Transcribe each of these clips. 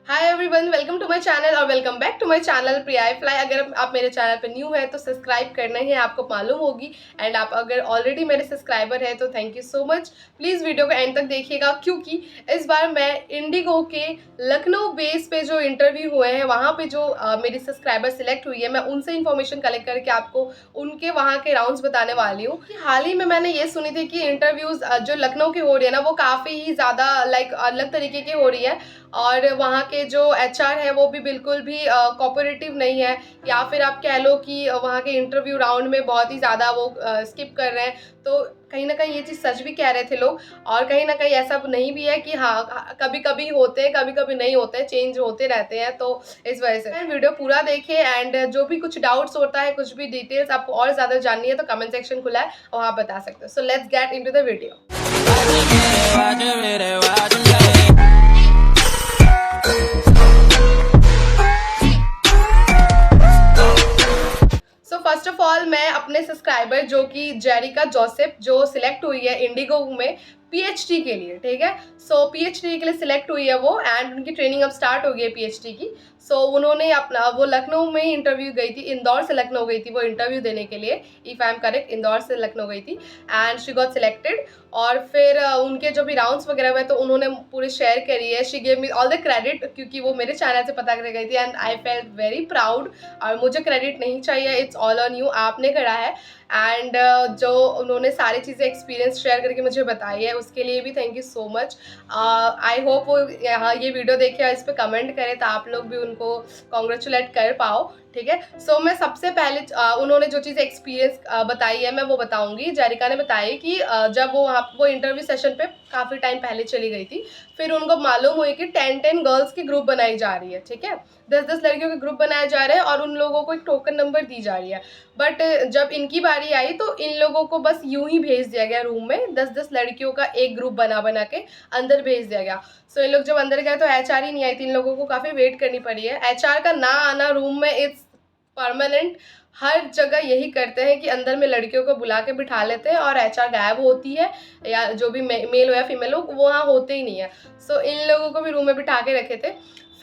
Hi everyone, welcome to my channel और welcome back to my channel Priya fly. अगर आप मेरे चैनल पे न्यू है तो सब्सक्राइब करना ही है, आपको मालूम होगी। एंड आप अगर ऑलरेडी मेरे सब्सक्राइबर है तो thank you so much. Please video को एंड तक देखिएगा, क्योंकि इस बार मैं इंडिगो के लखनऊ बेस पे जो इंटरव्यू हुए हैं वहाँ पे जो मेरी सब्सक्राइबर सिलेक्ट हुई है, मैं उनसे इन्फॉर्मेशन कलेक्ट करके आपको उनके वहाँ के राउंड्स बताने वाली हूँ। हाल ही में मैंने ये सुनी थी कि इंटरव्यूज़ जो लखनऊ की हो रही है ना, वो काफ़ी ही ज़्यादा लाइक अलग तरीके की हो रही है। और वहाँ के जो एचआर है वो भी बिल्कुल भी कोऑपरेटिव नहीं है, या फिर आप कह लो कि वहाँ के इंटरव्यू राउंड में बहुत ही ज़्यादा वो स्किप कर रहे हैं। तो कहीं ना कहीं ये चीज़ सच भी कह रहे थे लोग, और कहीं ना कहीं ऐसा नहीं भी है कि हाँ कभी कभी होते हैं कभी कभी नहीं होते हैं, चेंज होते रहते हैं। तो इस वजह से वीडियो पूरा देखें, एंड जो भी कुछ डाउट्स होता है, कुछ भी डिटेल्स आपको और ज़्यादा जाननी है तो कमेंट सेक्शन खुला है और आप बता सकते हो। So let's get into the video. So first of all मैं अपने सब्सक्राइबर जो कि जेरिका जोसेफ जो सिलेक्ट हुई है इंडिगो में पीएचडी के लिए, ठीक है। सो पीएचडी के लिए सिलेक्ट हुई है वो, एंड उनकी ट्रेनिंग अब स्टार्ट हो गई है पीएचडी की। सो उन्होंने अपना वो लखनऊ में ही इंटरव्यू गई थी, इंदौर से लखनऊ गई थी वो इंटरव्यू देने के लिए, if I am correct, Indore से लखनऊ गई थी एंड शी गॉट सिलेक्टेड। और फिर उनके जो भी राउंड्स वगैरह हुए तो उन्होंने पूरी शेयर करी है, she gave me all the credit, क्योंकि वो मेरे चैनल से पता कर गई थी and I felt very proud. और मुझे क्रेडिट नहीं चाहिए, इट्स ऑल ऑन यू, आपने करा है। एंड जो उन्होंने सारी चीज़ें एक्सपीरियंस शेयर करके मुझे बताई है उसके लिए भी thank you so much. I hope वो यहाँ ये वीडियो देखे और इस पर कमेंट करें तो आप लोग भी उनको कॉन्ग्रेचुलेट कर पाओ, ठीक है। सो मैं सबसे पहले उन्होंने जो चीज़ एक्सपीरियंस बताई है मैं वो बताऊंगी। जारिका ने बताई कि जब वो इंटरव्यू सेशन पे काफ़ी टाइम पहले चली गई थी, फिर उनको मालूम हुई कि 10 गर्ल्स की ग्रुप बनाई जा रही है, ठीक है। 10 लड़कियों के ग्रुप बनाए जा रहे हैं और उन लोगों को एक टोकन नंबर दी जा रही है। बट जब इनकी बारी आई तो इन लोगों को बस यूं ही भेज दिया गया रूम में, 10 लड़कियों का एक ग्रुप बना बना के अंदर भेज दिया गया। सो इन लोग जब अंदर गए तो एचआर ही नहीं आई थी, इन लोगों को काफ़ी वेट करनी पड़ी है। एचआर का ना आना रूम में इट्स परमानेंट, हर जगह यही करते हैं कि अंदर में लड़कियों को बुला के बिठा लेते हैं और एचआर गायब होती है, या जो भी मेल हो या फीमेल हो वो वहाँ होते ही नहीं है। सो इन लोगों को भी रूम में बिठा के रखे थे।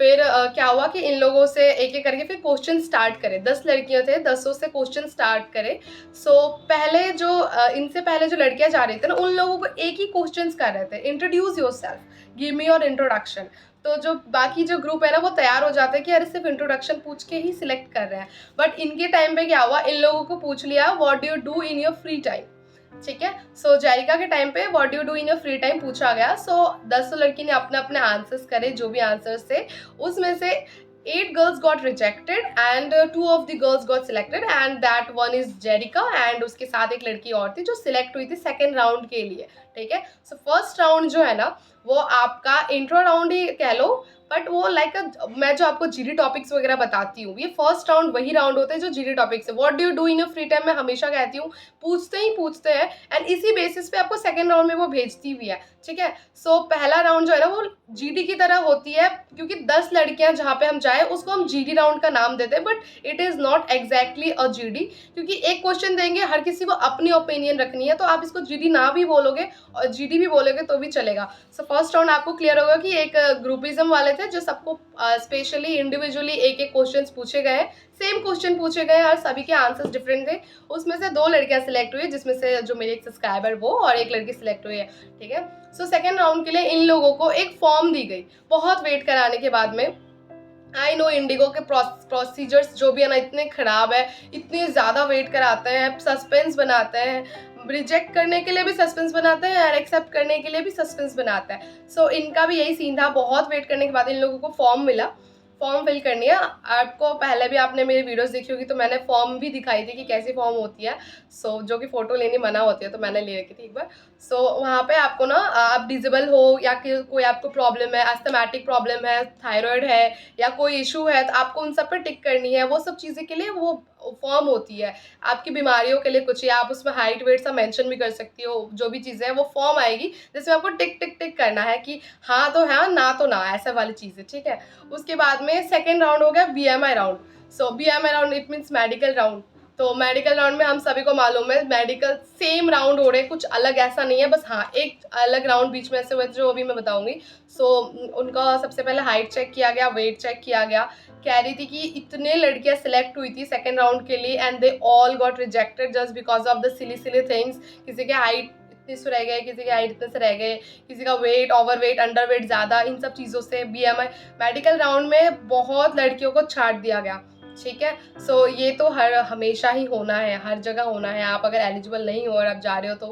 फिर क्या हुआ कि इन लोगों से एक एक करके फिर क्वेश्चन स्टार्ट करे, 10 लड़कियां थे, 10 से क्वेश्चन स्टार्ट करे। सो पहले जो इनसे पहले जो लड़कियां जा रही थी ना, उन लोगों को एक ही क्वेश्चन कर रहे थे, introduce your self, give me your introduction. तो जो बाकी जो ग्रुप है ना वो तैयार हो जाते हैं कि अरे सिर्फ इंट्रोडक्शन पूछ के ही सिलेक्ट कर रहे हैं। बट इनके टाइम पे क्या हुआ, इन लोगों को पूछ लिया what do you do in your free time, ठीक है। सो जारिका के टाइम पे what do you do in your free time पूछा गया। सो 10 लड़की ने अपने अपने आंसर्स करे, जो भी आंसर्स थे उसमें से 8 girls got rejected and 2 of the girls got selected, and that one is Jerika, and उसके साथ एक लड़की और थी जो सिलेक्ट हुई थी सेकेंड राउंड के लिए, ठीक है। सो फर्स्ट राउंड जो है ना वो आपका इंट्रो राउंड ही कह लो, बट वो लाइक मैं जो आपको जीडी टॉपिक्स वगैरह बताती हूँ, ये फर्स्ट राउंड वही राउंड होते हैं जो जीडी टॉपिक्स है। What do you do in your free time मैं हमेशा कहती हूँ, पूछते ही पूछते हैं, एंड इसी बेसिस पे आपको सेकंड राउंड में वो भेजती भी है, ठीक है। सो पहला राउंड जो है ना वो जीडी की तरह होती है, क्योंकि 10 लड़कियां जहाँ पे हम जाए उसको हम जीडी राउंड का नाम देते हैं, but it is not exactly a GD, क्योंकि एक क्वेश्चन देंगे, हर किसी को अपनी ओपिनियन रखनी है, तो आप इसको जीडी ना भी बोलोगे और जीडी भी बोलोगे तो भी चलेगा। सो फर्स्ट राउंड आपको क्लियर होगा कि एक ग्रुपिज्म वाले थे जो सबको स्पेशली इंडिविजुअली एक एक क्वेश्चन पूछे गए, सेम क्वेश्चन पूछे गए और सभी के आंसर्स डिफरेंट थे। उसमें से 2 लड़कियां सिलेक्ट हुई, जिसमें से जो मेरी एक सब्सक्राइबर वो और एक लड़की सिलेक्ट हुई है, ठीक है। सो सेकेंड राउंड के लिए इन लोगों को एक फॉर्म दी गई, बहुत वेट कराने के बाद में। आई नो इंडिगो के प्रोसीजर्स जो भी है ना इतने ख़राब है, इतनी ज़्यादा वेट कराते हैं, सस्पेंस बनाते हैं, रिजेक्ट करने के लिए भी सस्पेंस बनाते हैं और एक्सेप्ट करने के लिए भी सस्पेंस बनाते हैं। सो इनका भी यही सीन था, बहुत वेट करने के बाद इन लोगों को फॉर्म मिला, फॉर्म फिल करनी है आपको। पहले भी आपने मेरी वीडियोस देखी होगी तो मैंने फॉर्म भी दिखाई थी कि कैसी फॉर्म होती है। सो जो कि फ़ोटो लेनी मना होती है तो मैंने ले रखी थी एक बार। सो वहाँ पे आपको ना आप डिजेबल हो या कि कोई आपको प्रॉब्लम है, अस्थमैटिक प्रॉब्लम है, थायराइड है या कोई इशू है, तो आपको उन सब पे टिक करनी है। वो सब चीज़ें के लिए वो फॉर्म होती है, आपकी बीमारियों के लिए कुछ, या आप उसमें हाइट वेट सब मेंशन भी कर सकती हो, जो भी चीज़ें हैं वो फॉर्म आएगी जिसमें आपको टिक टिक टिक करना है कि हाँ तो हाँ, ना तो ना, ऐसा वाली चीज़ें, ठीक है। उसके बाद में सेकेंड राउंड हो गया BMI round. So BMI round it means medical round. तो मेडिकल राउंड में हम सभी को मालूम है मेडिकल सेम राउंड हो रहे, कुछ अलग ऐसा नहीं है, बस हाँ एक अलग राउंड बीच में ऐसे हुए जो अभी मैं बताऊंगी। सो उनका सबसे पहले हाइट चेक किया गया, वेट चेक किया गया। कह रही थी कि इतने लड़कियां सिलेक्ट हुई थी सेकेंड राउंड के लिए and they all got rejected just because of the silly silly things. किसी के हाइट इतने से रह गए, किसी के हाइट इतने से रह गए, किसी का weight, over weight, under weight ज़्यादा, इन सब चीज़ों से BMI। मेडिकल राउंड में बहुत लड़कियों को छाट दिया गया, ठीक है। सो ये तो हमेशा ही होना है, हर जगह होना है। आप अगर एलिजिबल नहीं हो और आप जा रहे हो तो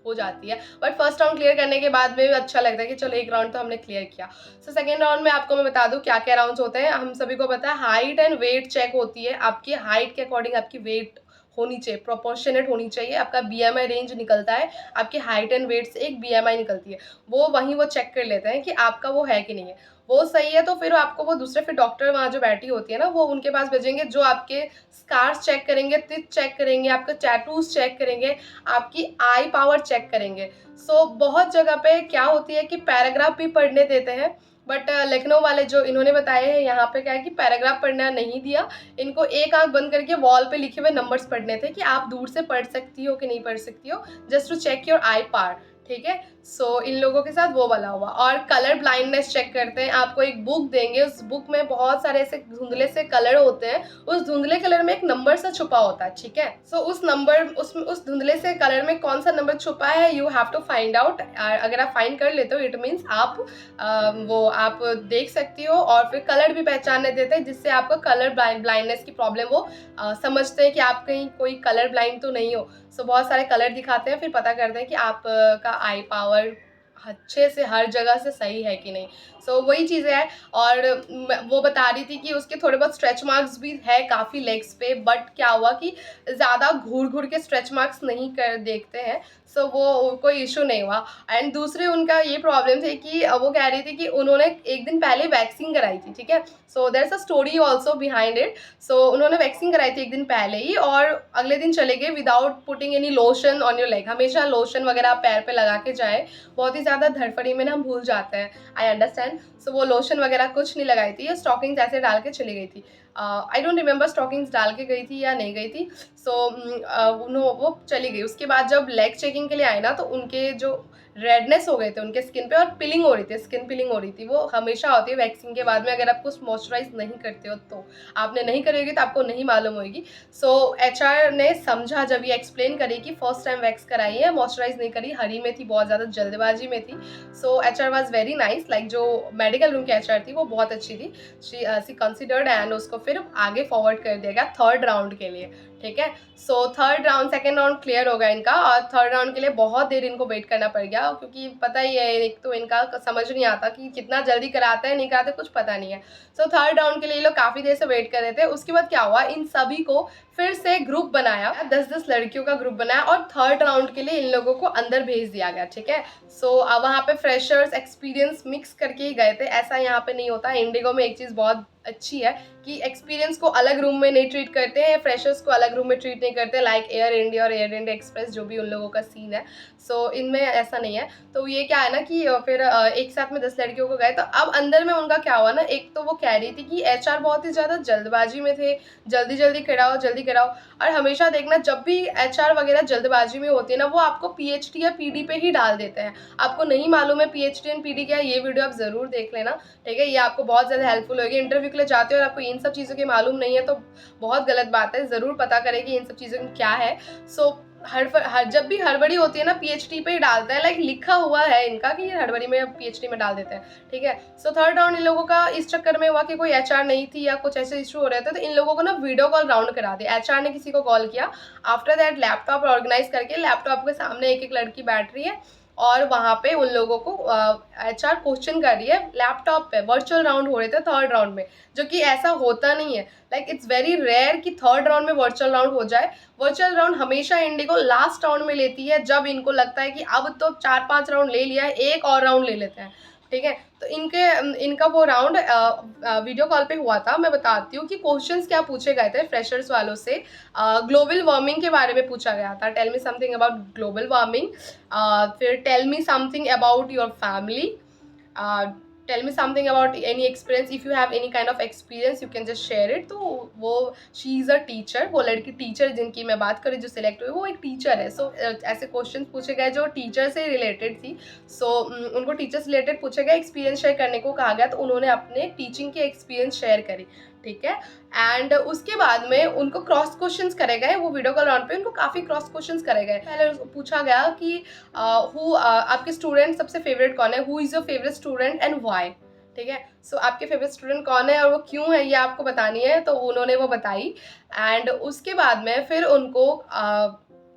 हो जाती है, बट फर्स्ट राउंड क्लियर करने के बाद में भी अच्छा लगता है कि चलो एक राउंड तो हमने क्लियर किया। सो सेकेंड राउंड में आपको मैं बता दूं क्या क्या राउंड्स होते हैं। हम सभी को पता है हाइट एंड वेट चेक होती है, आपकी हाइट के अकॉर्डिंग आपकी वेट होनी चाहिए, प्रोपोर्शनेट होनी चाहिए। आपका BMI रेंज निकलता है, आपकी हाइट एंड वेट से एक BMI निकलती है, वो चेक कर लेते हैं कि आपका वो है कि नहीं है। वो सही है तो फिर आपको वो दूसरे फिर डॉक्टर वहाँ जो बैठी होती है ना, वो उनके पास भेजेंगे जो आपके स्कार्स चेक करेंगे, टिप चेक करेंगे, आपके टैटूज चेक करेंगे, आपकी आई पावर चेक करेंगे। सो बहुत जगह पे क्या होती है कि पैराग्राफ भी पढ़ने देते हैं, बट लखनऊ वाले जो इन्होंने बताया है यहाँ पे क्या है कि पैराग्राफ पढ़ना नहीं दिया इनको, एक आंख बंद करके वॉल पे लिखे हुए नंबर्स पढ़ने थे कि आप दूर से पढ़ सकती हो कि नहीं पढ़ सकती हो, just to check your eye power, ठीक है। सो इन लोगों के साथ वो वाला हुआ। और कलर ब्लाइंडनेस चेक करते हैं, आपको एक बुक देंगे, उस बुक में बहुत सारे ऐसे धुंधले से कलर होते हैं, उस धुंधले कलर में एक नंबर सा छुपा होता है, ठीक है। सो उस नंबर उस धुंधले से कलर में कौन सा नंबर छुपा है you have to find out. अगर आप फाइंड कर लेते हो इट मीन्स आप देख सकती हो, और फिर कलर भी पहचानने देते हैं जिससे आपको कलर ब्लाइंडनेस की प्रॉब्लम वो समझते हैं कि आप कहीं कोई कलर ब्लाइंड तो नहीं हो। सो बहुत सारे कलर दिखाते हैं, फिर पता करते हैं कि आप का आई पावर अच्छे से हर जगह से सही है कि नहीं। सो वही चीज़ें हैं। और वो बता रही थी कि उसके थोड़े बहुत स्ट्रेच मार्क्स भी है काफ़ी लेग्स पे, बट क्या हुआ कि ज़्यादा घूर घूर के स्ट्रेच मार्क्स नहीं कर देखते हैं, सो वो कोई इशू नहीं हुआ। एंड दूसरे उनका ये प्रॉब्लम थी कि वो कह रही थी कि उन्होंने एक दिन पहले वैक्सीन कराई थी, ठीक है। So there is a story also behind it. सो उन्होंने वैक्सीन कराई थी एक दिन पहले ही, और अगले दिन चले गए without putting any lotion on your leg. हमेशा लोशन वगैरह आप पैर पे लगा के जाए, बहुत ही ज़्यादा धड़फड़ी में ना हम भूल जाते हैं, आई अंडरस्टैंड। सो वो लोशन वगैरह कुछ नहीं लगाई थी, स्टॉकिंग्स ऐसे डाल के चली गई थी। आई डोंट रिमेंबर स्टॉकिंग्स डाल के गई थी या नहीं गई थी। सो वो चली गई। उसके बाद जब लेग चेकिंग के लिए आए ना, तो उनके जो रेडनेस हो गए थे उनके स्किन पे, और पिलिंग हो रही थी, स्किन पिलिंग हो रही थी। वो हमेशा होती है वैक्सीन के बाद में, अगर आप कुछ मॉइस्चराइज नहीं करते हो तो। आपने नहीं करी होगी तो आपको नहीं मालूम होगी। सो HR ने समझा जब ये एक्सप्लेन करी कि फर्स्ट टाइम वैक्स कराई है, मॉइस्चराइज नहीं करी, हरी में थी, बहुत ज़्यादा जल्दबाजी में थी। सो HR was very nice, like जो मेडिकल रूम की HR थी वो बहुत अच्छी थी। शी कंसिडर्ड एंड उसको फिर आगे फॉरवर्ड कर दिया गया थर्ड राउंड के लिए, ठीक है। So third round, second round clear हो गया इनका, और थर्ड राउंड के लिए बहुत देर इनको वेट करना पड़ गया, क्योंकि पता ही है एक तो इनका समझ नहीं आता कि कितना जल्दी कराते हैं नहीं कराते, कुछ पता नहीं है। सो थर्ड राउंड के लिए ये लोग काफ़ी देर से वेट कर रहे थे। उसके बाद क्या हुआ, इन सभी को फिर से ग्रुप बनाया, 10-10 लड़कियों का ग्रुप बनाया, और थर्ड राउंड के लिए इन लोगों को अंदर भेज दिया गया, ठीक है। सो वहाँ पे फ्रेशर्स एक्सपीरियंस मिक्स करके ही गए थे, ऐसा यहाँ पे नहीं होता। इंडिगो में एक चीज़ बहुत अच्छी है कि एक्सपीरियंस को अलग रूम में नहीं ट्रीट करते हैं, फ्रेशर्स को अलग रूम में ट्रीट नहीं करते, लाइक एयर इंडिया और एयर इंडिया एक्सप्रेस जो भी उन लोगों का सीन है। सो इनमें ऐसा नहीं है। तो ये क्या है ना कि फिर एक साथ में 10 लड़कियों को गए, तो अब अंदर में उनका क्या हुआ ना, एक तो वो कह रही थी कि HR बहुत ही ज़्यादा जल्दबाजी में थे, जल्दी जल्दी कराओ, जल्दी कराओ। और हमेशा देखना जब भी HR वगैरह जल्दबाजी में होती है ना, वो आपको PhD या PD पे ही डाल देते हैं। आपको नहीं मालूम है PhD एंड PD क्या है, ये वीडियो आप ज़रूर देख लेना, ठीक है। ये आपको बहुत ज़्यादा हेल्पफुल होगी। इंटरव्यू के लिए जाते हो और आपको इन सब चीज़ों की मालूम नहीं है तो बहुत गलत बात है, ज़रूर पता करें कि इन सब चीज़ों में क्या है। सो जब भी हड़बड़ी होती है ना, PhD पे ही डालते हैं, लाइक लिखा हुआ है इनका कि ये हड़बड़ी में PhD में डाल देते हैं, ठीक है। सो थर्ड राउंड इन लोगों का इस चक्कर में हुआ कि कोई HR नहीं थी या कुछ ऐसे इशू हो रहे थे, तो इन लोगों को ना वीडियो कॉल राउंड करा दिया। HR ने किसी को कॉल किया, आफ्टर दैट लैपटॉप ऑर्गेनाइज करके लैपटॉप के सामने एक एक लड़की बैठ रही है, और वहाँ पे उन लोगों को HR क्वेश्चन कर रही है लैपटॉप पे। वर्चुअल राउंड हो रहे थे थर्ड राउंड में, जो कि ऐसा होता नहीं है, लाइक इट्स वेरी रेयर कि थर्ड राउंड में वर्चुअल राउंड हो जाए। वर्चुअल राउंड हमेशा इंडिगो लास्ट राउंड में लेती है, जब इनको लगता है कि अब तो 4-5 राउंड ले लिया है, एक और राउंड ले लेते हैं, ठीक है। तो इनका वो राउंड वीडियो कॉल पे हुआ था। मैं बताती हूँ कि क्वेश्चंस क्या पूछे गए थे फ्रेशर्स वालों से। ग्लोबल वार्मिंग के बारे में पूछा गया था, tell me something about global warming, फिर tell me something about your family, tell me something about any experience, if you have any kind of experience you can just share it. तो वो she is a teacher, वो लड़की teacher जिनकी मैं बात करूँ जो सिलेक्ट हुई वो एक टीचर है। सो ऐसे क्वेश्चन पूछे गए जो टीचर से रिलेटेड थी। सो उनको टीचर से रिलेटेड पूछे गए, एक्सपीरियंस शेयर करने को कहा गया, तो उन्होंने अपने टीचिंग के एक्सपीरियंस शेयर करी, ठीक है। एंड उसके बाद में उनको क्रॉस क्वेश्चंस करे गए, वो वीडियो कॉल राउंड पे उनको काफ़ी क्रॉस क्वेश्चंस करे गए। पहले पूछा गया कि आपके स्टूडेंट सबसे फेवरेट कौन है, who is your favourite student and why, ठीक है। सो आपके फेवरेट स्टूडेंट कौन है और वो क्यों है, ये आपको बतानी है। तो उन्होंने वो बताई। एंड उसके बाद में फिर उनको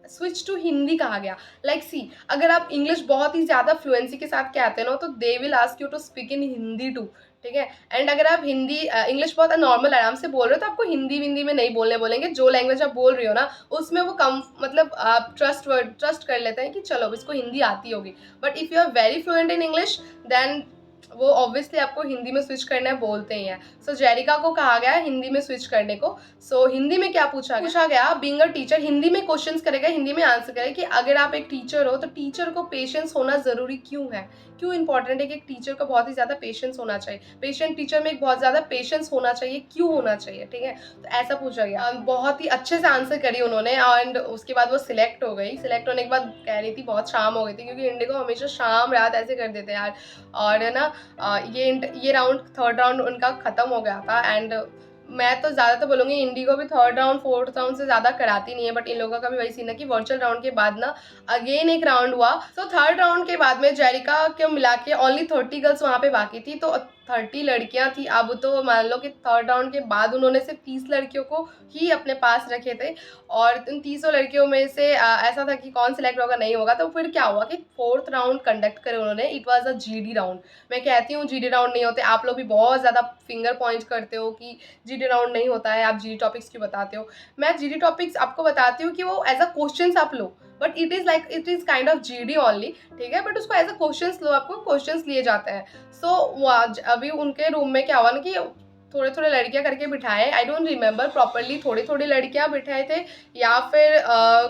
स्विच टू हिंदी कहा गया। लाइक सी, अगर आप इंग्लिश बहुत ही ज़्यादा फ्लुएंसी के साथ कहते हैं ना, तो they will ask you to speak in Hindi too, ठीक है। एंड अगर आप हिंदी इंग्लिश बहुत नॉर्मल आराम से बोल रहे हो तो आपको हिंदी विंदी में नहीं बोलने बोलेंगे। जो लैंग्वेज आप बोल रही हो ना उसमें वो कम, मतलब आप ट्रस्ट कर लेते हैं कि चलो इसको हिंदी आती होगी। But if you are very fluent in English then वो ऑब्वियसली आपको हिंदी में स्विच करना है, बोलते ही हैं। सो जेरिका को कहा गया हिंदी में स्विच करने को। सो हिंदी में क्या पूछा गया, बीइंग अ टीचर, हिंदी में क्वेश्चंस करेगा, हिंदी में आंसर करेगा कि अगर आप एक टीचर हो तो टीचर को पेशेंस होना ज़रूरी क्यों है, क्यों इंपॉर्टेंट है कि एक टीचर को बहुत ही ज़्यादा पेशेंस होना चाहिए, पेशेंट टीचर में एक बहुत ज़्यादा पेशेंस होना चाहिए, क्यों होना चाहिए, ठीक है। तो ऐसा पूछा गया, बहुत ही अच्छे से आंसर करी उन्होंने। एंड उसके बाद वो सिलेक्ट हो गई। सिलेक्ट होने के बाद कह रही थी बहुत शाम हो गई थी, क्योंकि इंडिगो हमेशा शाम रात ऐसे कर देते हैं यार। और है ना ये राउंड, थर्ड राउंड उनका ख़त्म हो गया था। एंड मैं तो ज़्यादा तो बोलूँगी इंडिगो भी थर्ड राउंड फोर्थ राउंड से ज़्यादा कराती नहीं है, बट इन लोगों का भी वही सीन है कि वर्चुअल राउंड के बाद ना अगेन एक राउंड हुआ। सो थर्ड राउंड के बाद में जेरिका को मिला के ओनली 30 गर्ल्स वहाँ पे बाकी थी, तो 30 लड़कियाँ थी। अब तो मान लो कि थर्ड राउंड के बाद उन्होंने सिर्फ 30 लड़कियों को ही अपने पास रखे थे, और उन 30 लड़कियों में से ऐसा था कि कौन सिलेक्ट होगा नहीं होगा। तो फिर क्या हुआ कि फोर्थ राउंड कंडक्ट करे उन्होंने। It was a GD round. मैं कहती हूँ जीडी राउंड नहीं होते, आप लोग भी बहुत ज़्यादा फिंगर पॉइंट करते हो कि जीडी राउंड नहीं होता है, आप जीडी टॉपिक्स क्यों बताते हो। मैं जीडी टॉपिक्स आपको बताती हूँ कि वो एज अ क्वेश्चन आप लो, but it is kind of GD only, ठीक है। बट उसको एज अ क्वेश्चन लो, आपको क्वेश्चन लिए जाते हैं। सो अभी उनके रूम में क्या हुआ ना कि थोड़े थोड़े लड़कियां करके बिठाए, आई डोंट रिमेम्बर प्रॉपरली, थोड़ी थोड़ी लड़कियां बिठाए थे या फिर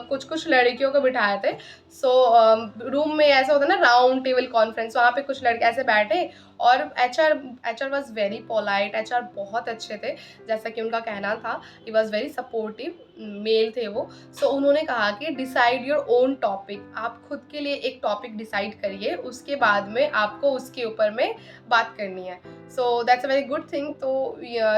कुछ कुछ लड़कियों को बिठाए थे। सो रूम में ऐसा होता है ना राउंड टेबल कॉन्फ्रेंस, वहाँ पे कुछ लड़के ऐसे बैठे, और HR was very polite. HR बहुत अच्छे थे, जैसा कि उनका कहना था। He was very supportive, male थे वो। सो उन्होंने कहा कि डिसाइड योर ओन टॉपिक, आप खुद के लिए एक टॉपिक डिसाइड करिए, उसके बाद में आपको उसके ऊपर में बात करनी है। So that's a very good thing. तो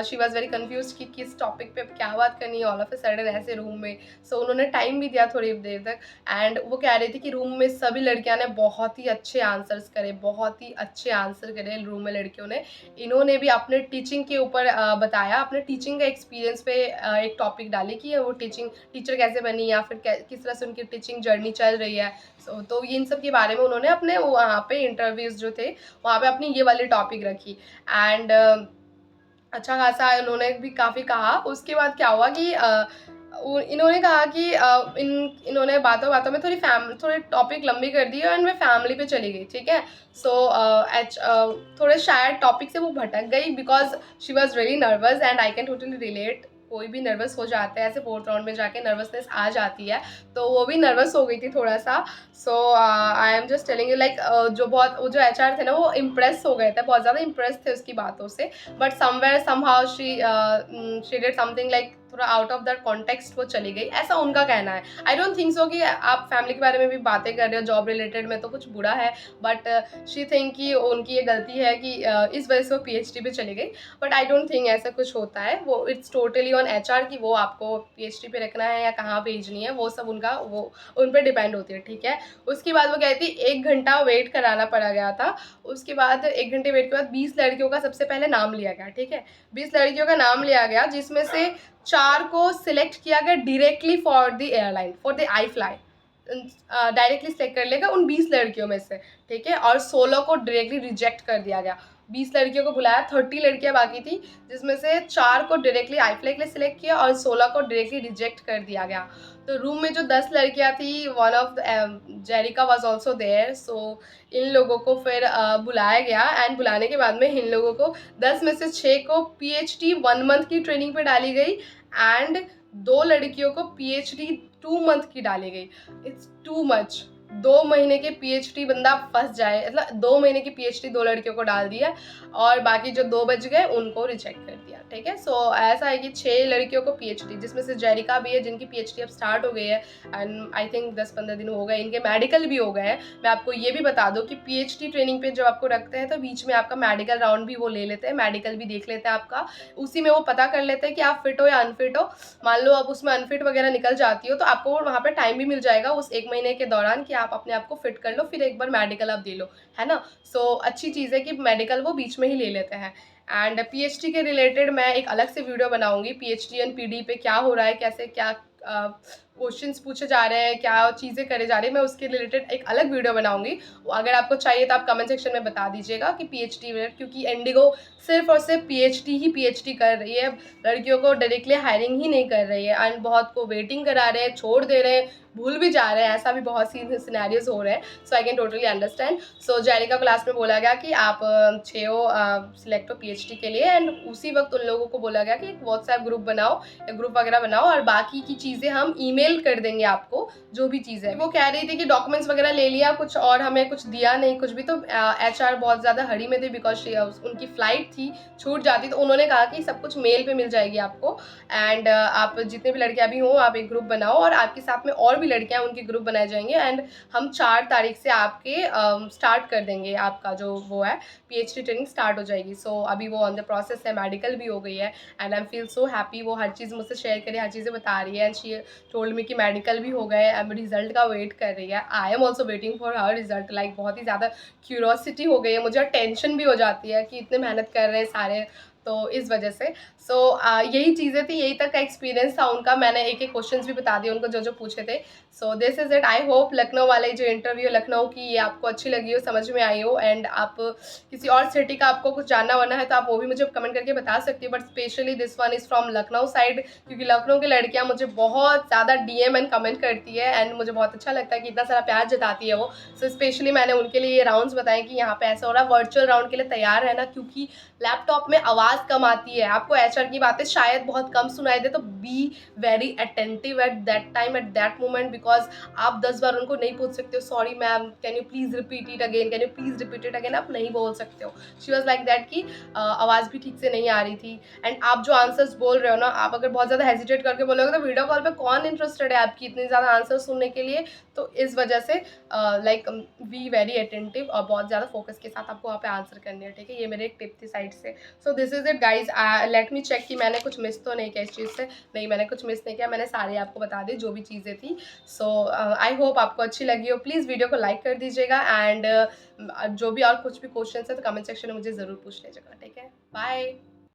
शी वॉज वेरी कन्फ्यूज कि किस टॉपिक पे क्या बात करनी है ऑल ऑफ ए सडन ऐसे रूम में। सो उन्होंने टाइम भी दिया थोड़ी देर तक। एंड वो कह रही थी कि रूम में सभी लड़कियां ने बहुत ही अच्छे आंसर्स करे, बहुत ही अच्छे आंसर करे रूम में लड़कियों ने। इन्होंने भी अपने टीचिंग के ऊपर बताया, अपने टीचिंग का एक्सपीरियंस पे एक टॉपिक डाली कि वो टीचर कैसे बनी, या फिर किस तरह से उनकी टीचिंग जर्नी चल रही है। तो इन सब के बारे में उन्होंने अपने वहाँ पे इंटरव्यूज़ जो थे वहाँ पे अपनी ये वाली टॉपिक रखी। एंड अच्छा खासा उन्होंने भी काफ़ी कहा। उसके बाद क्या हुआ कि इन्होंने कहा कि इन्होंने बातों बातों में थोड़ी टॉपिक लंबी कर दी एंड मैं फैमिली पे चली गई, ठीक है। सो थोड़े शायद टॉपिक से वो भटक गई, because she was really nervous and I can totally relate. कोई भी नर्वस हो जाता है ऐसे फोर्थ राउंड में जाके, नर्वसनेस आ जाती है, तो वो भी नर्वस हो गई थी थोड़ा सा। So I am just telling you, like वो जो एचआर थे ना वो इम्प्रेस हो गए थे, बहुत ज़्यादा इम्प्रेस थे उसकी बातों से। But somewhere somehow she did something like थोड़ा आउट ऑफ दैट कॉन्टेक्स्ट वो चली गई, ऐसा उनका कहना है। आई डोंट थिंक सो कि आप फैमिली के बारे में भी बातें कर रहे हो जॉब रिलेटेड में तो कुछ बुरा है, बट शी थिंक कि उनकी ये गलती है कि इस वजह से वो पीएचडी पे चली गई। बट आई डोंट थिंक ऐसा कुछ होता है। वो इट्स टोटली ऑन एचआर कि वो आपको पीएचडी पे रखना है या कहाँ भेजनी है, वो सब वो उन पर डिपेंड होती है, ठीक है। उसके बाद वो कहती 1 घंटा वेट कराना पड़ा गया था। उसके बाद 1 घंटे वेट के बाद 20 लड़कियों का सबसे पहले नाम लिया गया, ठीक है। 20 लड़कियों का नाम लिया गया, जिसमें से 4 को सिलेक्ट किया गया directly for the airline, for the I fly. Directly select कर लेगा उन 20 लड़कियों में से, ठीक है। और 16 को डायरेक्टली रिजेक्ट कर दिया गया। 20 लड़कियों को बुलाया, 30 लड़कियां बाकी थी, जिसमें से 4 को डायरेक्टली आई फ्लाई के लिए सिलेक्ट किया और 16 को डायरेक्टली रिजेक्ट कर दिया गया। तो रूम में जो 10 लड़कियां थी, one of Jerika was also there. So इन लोगों को फिर बुलाया गया, एंड बुलाने के बाद में इन लोगों को 10 में से 6 को पीएचडी 1 मंथ की ट्रेनिंग पे डाली गई, एंड 2 लड़कियों को पीएचडी 2 मंथ की डाली गई। इट्स टू मच, 2 महीने के पीएचडी बंदा फंस जाए, मतलब 2 महीने की पीएचडी 2 लड़कियों को डाल दिया और बाकी जो 2 बच गए उनको रिजेक्ट कर दिया, ठीक है। सो ऐसा है कि 6 लड़कियों को पीएचडी, जिसमें से जेरिका भी है जिनकी पीएचडी अब स्टार्ट हो गई है एंड आई थिंक 10-15 दिन हो गए, इनके मेडिकल भी हो गए हैं। मैं आपको ये भी बता दूं कि पीएचडी ट्रेनिंग पे जब आपको रखते हैं तो बीच में आपका मेडिकल राउंड भी वो ले लेते हैं, मेडिकल भी देख लेते हैं आपका, उसी में वो पता कर लेते हैं कि आप फिट हो या अनफिट हो। मान लो अब उसमें अनफिट वगैरह निकल जाती हो तो आपको वहाँ पे टाइम भी मिल जाएगा उस 1 महीने के दौरान कि आप अपने आप को फिट कर लो, फिर एक बार मेडिकल आप दे लो, है ना। सो अच्छी चीज़ है कि मेडिकल वो बीच में ही ले लेते हैं। एंड पीएचडी के रिलेटेड मैं एक अलग से वीडियो बनाऊंगी, पीएचडी एंड पीडी पे क्या हो रहा है, कैसे क्या क्वेश्चंस पूछे जा रहे हैं, क्या चीज़ें करे जा रही है, मैं उसके रिलेटेड एक अलग वीडियो बनाऊंगी। अगर आपको चाहिए तो आप कमेंट सेक्शन में बता दीजिएगा कि पीएचडी रिलेटेड, क्योंकि इंडिगो सिर्फ और सिर्फ पीएचडी कर रही है, लड़कियों को डायरेक्टली हायरिंग ही नहीं कर रही है एंड बहुत को वेटिंग करा रहे हैं, छोड़ दे रहे हैं, भूल भी जा रहे हैं, ऐसा भी बहुत सी सिनेरियोज हो रहे हैं। So I can totally understand. So Jerika class में बोला गया कि आप 6 सिलेक्ट हो पीएचडी के लिए एंड उसी वक्त उन लोगों को बोला गया कि एक व्हाट्सएप ग्रुप बनाओ या ग्रुप वगैरह बनाओ और बाकी की चीज़ें हम ईमेल कर देंगे आपको, जो भी चीज़ है। वो कह रही थी कि डॉक्यूमेंट्स वगैरह ले लिया कुछ और हमें कुछ दिया नहीं कुछ भी, तो एचआर बहुत ज़्यादा हड़ी में थे बिकॉज उनकी फ्लाइट थी, छूट जाती, तो उन्होंने कहा कि सब कुछ मेल पे मिल जाएगी आपको एंड आप जितने भी लड़कियां भी हों आप एक ग्रुप बनाओ और आपके साथ में और भी लड़कियां उनके ग्रुप बनाए जाएंगे एंड हम 4 तारीख से आपके स्टार्ट कर देंगे, आपका जो वो है पीएचडी ट्रेनिंग स्टार्ट हो जाएगी। सो अभी वो ऑन द प्रोसेस है, मेडिकल भी हो गई है and I feel so happy. वो हर चीज़ मुझसे शेयर करी, हर चीज़ें बता रही है एंड शी टोल्ड मी कि मेडिकल भी हो गए, अब रिजल्ट का वेट कर रही है। I am also waiting for her result, like बहुत ही ज़्यादा क्यूरोसिटी हो गई है मुझे, टेंशन भी हो जाती है कि इतने मेहनत कर रहे हैं सारे, तो इस वजह से। सो यही चीज़ें थी, यही तक का एक्सपीरियंस था उनका। मैंने एक एक क्वेश्चंस भी बता दिए उनको जो जो पूछे थे। सो this is it. I hope Lucknow वाले जो इंटरव्यू लखनऊ की ये आपको अच्छी लगी हो, समझ में आई हो एंड आप किसी और सिटी का आपको कुछ जानना वाना है तो आप वो भी मुझे कमेंट करके बता सकती हो, but specially this one is from Lucknow side, क्योंकि लखनऊ की लड़कियाँ मुझे बहुत ज़्यादा डीएम एंड कमेंट करती है एंड मुझे बहुत अच्छा लगता है कि इतना सारा प्यार जताती है वो। सो स्पेशली मैंने उनके लिए ये राउंड्स बताए कि यहाँ पे ऐसा हो रहा है, वर्चुअल राउंड के लिए तैयार रहना, क्योंकि लैपटॉप में आवाज़ कम आती है, आपको एचआर की बातें शायद बहुत कम सुनाई दे, तो be very attentive at that time, at that moment, because आप 10 बार उनको नहीं पूछ सकते हो sorry ma'am can you please repeat it again, can you please repeat it again, आप नहीं बोल सकते हो। शी वॉज लाइक दैट कि आवाज़ भी ठीक से नहीं आ रही थी एंड आप जो आंसर्स बोल रहे हो ना, आप अगर बहुत ज़्यादा हेजिटेट करके बोलोगे तो वीडियो कॉल पे कौन इंटरेस्टेड है आपकी इतनी ज़्यादा आंसर सुनने के लिए। तो इस वजह से लाइक बी वेरी अटेंटिव और बहुत ज़्यादा फोकस के साथ आपको वहाँ पे आंसर करनी है, ठीक है। ये मेरी एक टिप थी साइड से। So this is it guys, let me check कि मैंने कुछ मिस तो नहीं किया इस चीज़ से। नहीं, मैंने कुछ मिस नहीं किया, मैंने सारे आपको बता दी जो भी चीज़ें थी। सो आई होप आपको अच्छी लगी हो। प्लीज़ वीडियो को लाइक कर दीजिएगा एंड जो भी और कुछ भी क्वेश्चन है तो कमेंट सेक्शन में मुझे ज़रूर पूछ लीजिएगा, ठीक है। बाय।